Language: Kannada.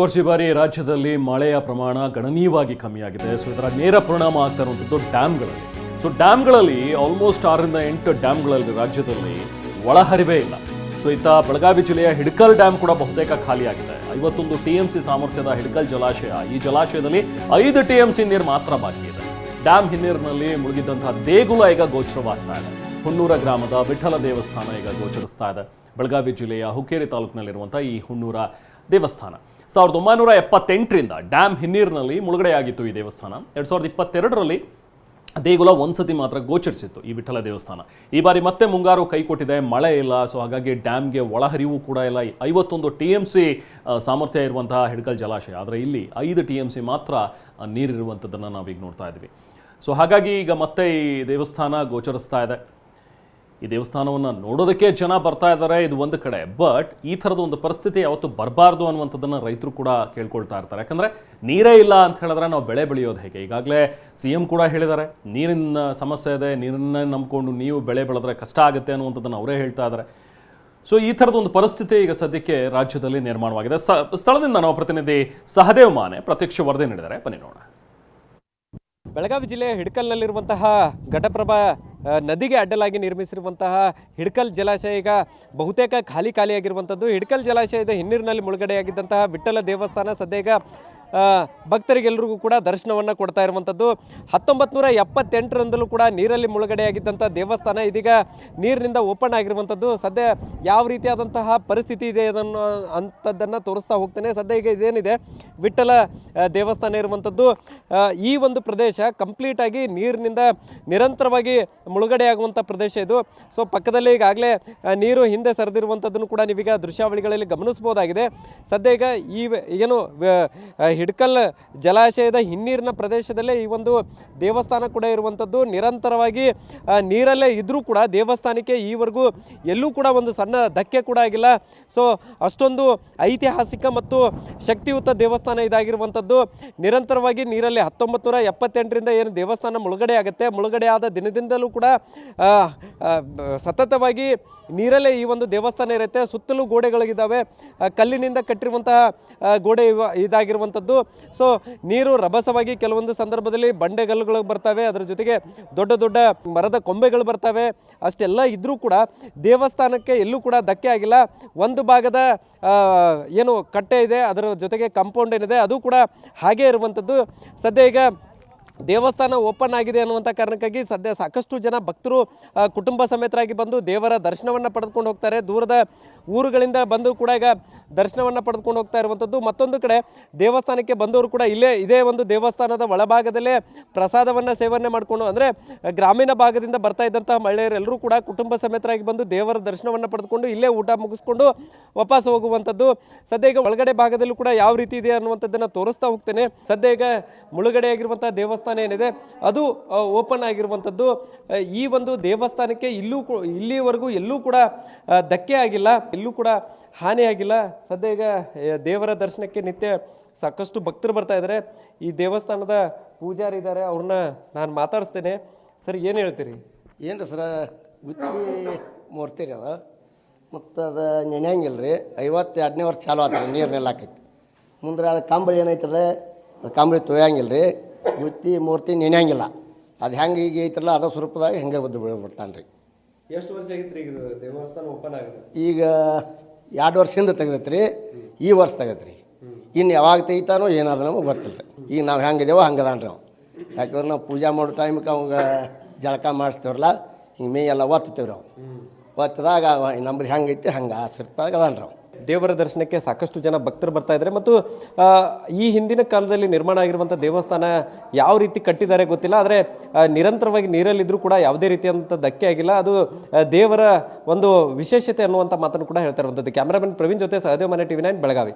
ಕೋರ್ಸ್ ಈ ಬಾರಿ ರಾಜ್ಯದಲ್ಲಿ ಮಳೆಯ ಪ್ರಮಾಣ ಗಣನೀಯವಾಗಿ ಕಮ್ಮಿಯಾಗಿದೆ. ಸೊ ಇದರ ನೇರ ಪರಿಣಾಮ ಆಗ್ತಾ ಇರುವಂಥದ್ದು ಡ್ಯಾಮ್ಗಳಲ್ಲಿ. ಸೊ ಡ್ಯಾಮ್ಗಳಲ್ಲಿ ಆಲ್ಮೋಸ್ಟ್ 6ರಿಂದ 8 ಡ್ಯಾಮ್ಗಳಲ್ಲಿ ರಾಜ್ಯದಲ್ಲಿ ಒಳಹರಿವೇ ಇಲ್ಲ. ಸೊ ಇತ್ತ ಬೆಳಗಾವಿ ಜಿಲ್ಲೆಯ ಹಿಡಕಲ್ ಡ್ಯಾಮ್ ಕೂಡ ಬಹುತೇಕ ಖಾಲಿಯಾಗಿದೆ. 51 TMC ಸಾಮರ್ಥ್ಯದ ಹಿಡಕಲ್ ಜಲಾಶಯ, ಈ ಜಲಾಶಯದಲ್ಲಿ 5 TMC ನೀರು ಮಾತ್ರ ಬಾಕಿ ಇದೆ. ಡ್ಯಾಮ್ ಹಿನ್ನೀರಿನಲ್ಲಿ ಮುಳುಗಿದ್ದಂತಹ ದೇಗುಲ ಈಗ ಗೋಚರವಾಗ್ತಾ ಇದೆ. ಹುನ್ನೂರ ಗ್ರಾಮದ ವಿಠಲ ದೇವಸ್ಥಾನ ಈಗ ಗೋಚರಿಸ್ತಾ ಇದೆ. ಬೆಳಗಾವಿ ಜಿಲ್ಲೆಯ ಹುಕ್ಕೇರಿ ತಾಲೂಕಿನಲ್ಲಿರುವಂತಹ ಈ ಹುನ್ನೂರ ದೇವಸ್ಥಾನ 1978ರಿಂದ ಡ್ಯಾಮ್ ಹಿನ್ನೀರಿನಲ್ಲಿ ಮುಳುಗಡೆಯಾಗಿತ್ತು. ಈ ದೇವಸ್ಥಾನ 2022ರಲ್ಲಿ ದೇಗುಲ ಒಂದ್ಸತಿ ಮಾತ್ರ ಗೋಚರಿಸಿತ್ತು ಈ ವಿಠಲ ದೇವಸ್ಥಾನ. ಈ ಬಾರಿ ಮತ್ತೆ ಮುಂಗಾರು ಕೈ ಕೊಟ್ಟಿದೆ, ಮಳೆ ಇಲ್ಲ. ಸೊ ಹಾಗಾಗಿ ಡ್ಯಾಮ್ಗೆ ಒಳಹರಿವು ಕೂಡ ಇಲ್ಲ. 51 TMC ಸಾಮರ್ಥ್ಯ ಇರುವಂತಹ ಹಿಡಕಲ್ ಜಲಾಶಯ, ಆದರೆ ಇಲ್ಲಿ 5 TMC ಮಾತ್ರ ನೀರಿರುವಂಥದ್ದನ್ನು ನಾವೀಗ ನೋಡ್ತಾ ಇದ್ವಿ. ಸೊ ಹಾಗಾಗಿ ಈಗ ಮತ್ತೆ ಈ ದೇವಸ್ಥಾನ ಗೋಚರಿಸ್ತಾ ಇದೆ. ಈ ದೇವಸ್ಥಾನವನ್ನು ನೋಡೋದಕ್ಕೆ ಜನ ಬರ್ತಾ ಇದ್ದಾರೆ, ಇದು ಒಂದು ಕಡೆ. ಬಟ್ ಈ ಥರದ ಒಂದು ಪರಿಸ್ಥಿತಿ ಯಾವತ್ತೂ ಬರಬಾರ್ದು ಅನ್ನುವಂಥದ್ದನ್ನು ರೈತರು ಕೂಡ ಕೇಳ್ಕೊಳ್ತಾ ಇರ್ತಾರೆ. ಯಾಕಂದರೆ ನೀರೇ ಇಲ್ಲ ಅಂತ ಹೇಳಿದ್ರೆ ನಾವು ಬೆಳೆ ಬೆಳೆಯೋದು ಹೇಗೆ? ಈಗಾಗಲೇ CM ಕೂಡ ಹೇಳಿದ್ದಾರೆ, ನೀರಿನ ಸಮಸ್ಯೆ ಇದೆ, ನೀರನ್ನ ನಂಬಿಕೊಂಡು ನೀವು ಬೆಳೆ ಬೆಳೆದ್ರೆ ಕಷ್ಟ ಆಗುತ್ತೆ ಅನ್ನುವಂಥದ್ದನ್ನು ಅವರೇ ಹೇಳ್ತಾ ಇದ್ದಾರೆ. ಸೊ ಈ ಥರದ ಒಂದು ಪರಿಸ್ಥಿತಿ ಈಗ ಸದ್ಯಕ್ಕೆ ರಾಜ್ಯದಲ್ಲಿ ನಿರ್ಮಾಣವಾಗಿದೆ. ಸ್ಥಳದಿಂದ ನಾವು ಪ್ರತಿನಿಧಿ ಸಹದೇವ್ ಮಾನೆ ಪ್ರತ್ಯಕ್ಷ ವರದಿ ನೀಡಿದ್ದಾರೆ, ಬನ್ನಿ ನೋಡೋಣ. ಬೆಳಗಾವಿ ಜಿಲ್ಲೆಯ ಹಿಡಕಲ್ನಲ್ಲಿರುವಂತಹ ಘಟಪ್ರಭಾ ನದಿಗೆ ಅಡ್ಡಲಾಗಿ ನಿರ್ಮಿಸಿರುವಂತಹ ಹಿಡಕಲ್ ಜಲಾಶಯ ಈಗ ಬಹುತೇಕ ಖಾಲಿಯಾಗಿರುವಂಥದ್ದು. ಹಿಡಕಲ್ ಜಲಾಶಯದ ಹಿನ್ನೀರಿನಲ್ಲಿ ಮುಳುಗಡೆಯಾಗಿದ್ದಂತಹ ವಿಠಲ ದೇವಸ್ಥಾನ ಸದ್ಯ ಈಗ ಭಕ್ತರಿಗೆಲ್ಲರಿಗೂ ಕೂಡ ದರ್ಶನವನ್ನು ಕೊಡ್ತಾ ಇರುವಂಥದ್ದು. 1978ರಿಂದಲೂ ಕೂಡ ನೀರಲ್ಲಿ ಮುಳುಗಡೆಯಾಗಿದ್ದಂಥ ದೇವಸ್ಥಾನ ಇದೀಗ ನೀರಿನಿಂದ ಓಪನ್ ಆಗಿರುವಂಥದ್ದು. ಸದ್ಯ ಯಾವ ರೀತಿಯಾದಂತಹ ಪರಿಸ್ಥಿತಿ ಇದೆ ಅಂಥದ್ದನ್ನು ತೋರಿಸ್ತಾ ಹೋಗ್ತೇನೆ. ಸದ್ಯ ಈಗ ಇದೇನಿದೆ ವಿಠಲ ದೇವಸ್ಥಾನ ಇರುವಂಥದ್ದು, ಈ ಒಂದು ಪ್ರದೇಶ ಕಂಪ್ಲೀಟಾಗಿ ನೀರಿನಿಂದ ನಿರಂತರವಾಗಿ ಮುಳುಗಡೆಯಾಗುವಂಥ ಪ್ರದೇಶ ಇದು. ಸೊ ಪಕ್ಕದಲ್ಲಿ ಈಗಾಗಲೇ ನೀರು ಹಿಂದೆ ಸರಿದಿರುವಂಥದ್ದನ್ನು ಕೂಡ ನೀವೀಗ ದೃಶ್ಯಾವಳಿಗಳಲ್ಲಿ ಗಮನಿಸ್ಬೋದಾಗಿದೆ. ಸದ್ಯ ಈಗ ಈ ಏನು ಹಿಡಕಲ್ ಜಲಾಶಯದ ಹಿನ್ನೀರಿನ ಪ್ರದೇಶದಲ್ಲೇ ಈ ಒಂದು ದೇವಸ್ಥಾನ ಕೂಡ ಇರುವಂಥದ್ದು. ನಿರಂತರವಾಗಿ ನೀರಲ್ಲೇ ಇದ್ದರೂ ಕೂಡ ದೇವಸ್ಥಾನಕ್ಕೆ ಈವರೆಗೂ ಎಲ್ಲೂ ಕೂಡ ಒಂದು ಸಣ್ಣ ಧಕ್ಕೆ ಕೂಡ ಆಗಿಲ್ಲ. ಸೊ ಅಷ್ಟೊಂದು ಐತಿಹಾಸಿಕ ಮತ್ತು ಶಕ್ತಿಯುತ ದೇವಸ್ಥಾನ ಇದಾಗಿರುವಂಥದ್ದು. ನಿರಂತರವಾಗಿ ನೀರಲ್ಲಿ 1978ರಿಂದ ಏನು ದೇವಸ್ಥಾನ ಮುಳುಗಡೆ ಆಗುತ್ತೆ, ಮುಳುಗಡೆ ಆದ ದಿನದಿಂದಲೂ ಕೂಡ ಸತತವಾಗಿ ನೀರಲ್ಲೇ ಈ ಒಂದು ದೇವಸ್ಥಾನ ಇರುತ್ತೆ. ಸುತ್ತಲೂ ಗೋಡೆಗಳಿದ್ದಾವೆ, ಕಲ್ಲಿನಿಂದ ಕಟ್ಟಿರುವಂತಹ ಗೋಡೆ ಇದಾಗಿರುವಂಥದ್ದು. ಸೊ ನೀರು ರಭಸವಾಗಿ ಕೆಲವೊಂದು ಸಂದರ್ಭದಲ್ಲಿ ಬಂಡೆಗಲ್ಲುಗಳು ಬರ್ತವೆ, ಅದರ ಜೊತೆಗೆ ದೊಡ್ಡ ದೊಡ್ಡ ಮರದ ಕೊಂಬೆಗಳು ಬರ್ತವೆ. ಅಷ್ಟೆಲ್ಲ ಇದ್ದರೂ ಕೂಡ ದೇವಸ್ಥಾನಕ್ಕೆ ಎಲ್ಲೂ ಕೂಡ ಧಕ್ಕೆ ಆಗಿಲ್ಲ. ಒಂದು ಭಾಗದ ಏನು ಕಟ್ಟೆ ಇದೆ, ಅದರ ಜೊತೆಗೆ ಕಾಂಪೌಂಡ್ ಏನಿದೆ ಅದು ಕೂಡ ಹಾಗೇ ಇರುವಂಥದ್ದು. ಸದ್ಯ ಈಗ ದೇವಸ್ಥಾನ ಓಪನ್ ಆಗಿದೆ ಅನ್ನುವಂಥ ಕಾರಣಕ್ಕಾಗಿ ಸದ್ಯ ಸಾಕಷ್ಟು ಜನ ಭಕ್ತರು ಕುಟುಂಬ ಸಮೇತರಾಗಿ ಬಂದು ದೇವರ ದರ್ಶನವನ್ನು ಪಡೆದುಕೊಂಡು ಹೋಗ್ತಾರೆ. ದೂರದ ಊರುಗಳಿಂದ ಬಂದು ಕೂಡ ಈಗ ದರ್ಶನವನ್ನು ಪಡೆದುಕೊಂಡು ಹೋಗ್ತಾ ಇರುವಂಥದ್ದು. ಮತ್ತೊಂದು ಕಡೆ ದೇವಸ್ಥಾನಕ್ಕೆ ಬಂದವರು ಕೂಡ ಇದೇ ಒಂದು ದೇವಸ್ಥಾನದ ಒಳಭಾಗದಲ್ಲೇ ಪ್ರಸಾದವನ್ನು ಸೇವನೆ ಮಾಡಿಕೊಂಡು, ಅಂದರೆ ಗ್ರಾಮೀಣ ಭಾಗದಿಂದ ಬರ್ತಾ ಇದ್ದಂತಹ ಮಹಿಳೆಯರೆಲ್ಲರೂ ಕೂಡ ಕುಟುಂಬ ಸಮೇತರಾಗಿ ಬಂದು ದೇವರ ದರ್ಶನವನ್ನು ಪಡೆದುಕೊಂಡು ಇಲ್ಲೇ ಊಟ ಮುಗಿಸ್ಕೊಂಡು ವಾಪಸ್ ಹೋಗುವಂಥದ್ದು. ಸದ್ಯ ಈಗ ಒಳಗಡೆ ಭಾಗದಲ್ಲೂ ಕೂಡ ಯಾವ ರೀತಿ ಇದೆ ಅನ್ನುವಂಥದ್ದನ್ನು ತೋರಿಸ್ತಾ ಹೋಗ್ತೇನೆ. ಸದ್ಯ ಈಗ ಮುಳುಗಡೆಯಾಗಿರುವಂಥ ದೇವಸ್ಥಾನ ಏನಿದೆ ಅದು ಓಪನ್ ಆಗಿರುವಂಥದ್ದು. ಈ ಒಂದು ದೇವಸ್ಥಾನಕ್ಕೆ ಇಲ್ಲಿವರೆಗೂ ಎಲ್ಲೂ ಕೂಡ ಧಕ್ಕೆ ಆಗಿಲ್ಲ, ಎಲ್ಲೂ ಕೂಡ ಹಾನಿಯಾಗಿಲ್ಲ. ಸದ್ಯ ಈಗ ದೇವರ ದರ್ಶನಕ್ಕೆ ನಿತ್ಯ ಸಾಕಷ್ಟು ಭಕ್ತರು ಬರ್ತಾ ಇದ್ದಾರೆ. ಈ ದೇವಸ್ಥಾನದ ಪೂಜಾರಿ ಇದ್ದಾರೆ, ಅವ್ರನ್ನ ನಾನು ಮಾತಾಡಿಸ್ತೇನೆ. ಸರ್ ಏನು ಹೇಳ್ತೀರಿ? ಏನು ಸರ ಗುತ್ತಿ ಮೂರ್ತಿ ರೀ ಅದು, ಮತ್ತು ಅದು ನೆನೆಯಂಗಿಲ್ಲ ರೀ. 52ನೇ ವರ್ಷ ಚಾಲು ಆಗ್ತದೆ ನೀರು ನೆಲ್ಲಾಕೈತಿ. ಮುಂದೆ ಅದು ಕಂಬಳಿ ಏನೈತಲ್ಲ, ಅದು ಕಂಬಳಿ ತೊಯ್ಯಂಗಿಲ್ಲ ರೀ. ಗುತ್ತಿ ಮೂರ್ತಿ ನೆನೆಯಂಗಿಲ್ಲ. ಅದು ಹೆಂಗೆ ಈಗ ಐತ್ರಲ್ಲ ಅದ ಸ್ವರೂಪದಾಗ ಹೆಂಗೆ ಬದ್ದು ಬಿಡ್ತಾನೆ ರೀ. ಎಷ್ಟು ವರ್ಷ ಆಗಿತ್ತು ರೀ ಈಗ ದೇವಸ್ಥಾನ ಓಪನ್ ಆಗಿದೆ? ಈಗ 2 ವರ್ಷದಿಂದ ತೆಗೆದೈತೆ ರೀ, ಈ ವರ್ಷ ತೆಗೈತೆ ರೀ. ಇನ್ನು ಯಾವಾಗ ತೆಗಿತಾನೋ ಏನಾದ್ರು ನಮಗೆ ಗೊತ್ತಿಲ್ಲ ರೀ. ಈಗ ನಾವು ಹೆಂಗಿದೇವೋ ಹಂಗದಾನ ರೀ ಅವ್ನು. ಯಾಕಂದ್ರೆ ನಾವು ಪೂಜೆ ಮಾಡೋ ಟೈಮಿಗೆ ಅವಾಗ ಜಳಕ ಮಾಡಿಸ್ತೇವ್ರಲ್ಲ, ಹಿಂಗೆ ಮೇ ಎಲ್ಲ ಒತ್ತುತ್ತೇವ್ರಿ ಅವ್ನು. ಒತ್ತದಾಗ ನಮ್ದು ಹೆಂಗೈತಿ ಹಂಗೆ ಆ ಸ್ವರೂಪದಾಗ ಅದಾನ ರೀ ಅವ್ನು. ದೇವರ ದರ್ಶನಕ್ಕೆ ಸಾಕಷ್ಟು ಜನ ಭಕ್ತರು ಬರ್ತಾ ಇದ್ದಾರೆ. ಮತ್ತು ಈ ಹಿಂದಿನ ಕಾಲದಲ್ಲಿ ನಿರ್ಮಾಣ ಆಗಿರುವಂಥ ದೇವಸ್ಥಾನ ಯಾವ ರೀತಿ ಕಟ್ಟಿದ್ದಾರೆ ಗೊತ್ತಿಲ್ಲ, ಆದರೆ ನಿರಂತರವಾಗಿ ನೀರಲ್ಲಿದ್ದರೂ ಕೂಡ ಯಾವುದೇ ರೀತಿಯಾದಂಥ ಧಕ್ಕೆ ಆಗಿಲ್ಲ. ಅದು ದೇವರ ಒಂದು ವಿಶೇಷತೆ ಅನ್ನುವಂಥ ಮಾತನ್ನು ಕೂಡ ಹೇಳ್ತಾ ಇರುವಂಥದ್ದು. ಕ್ಯಾಮ್ರಾಮನ್ ಪ್ರವೀಣ್ ಜೊತೆ ಸಹದೇವ್ ಮನೆ TV9 ಬೆಳಗಾವಿ.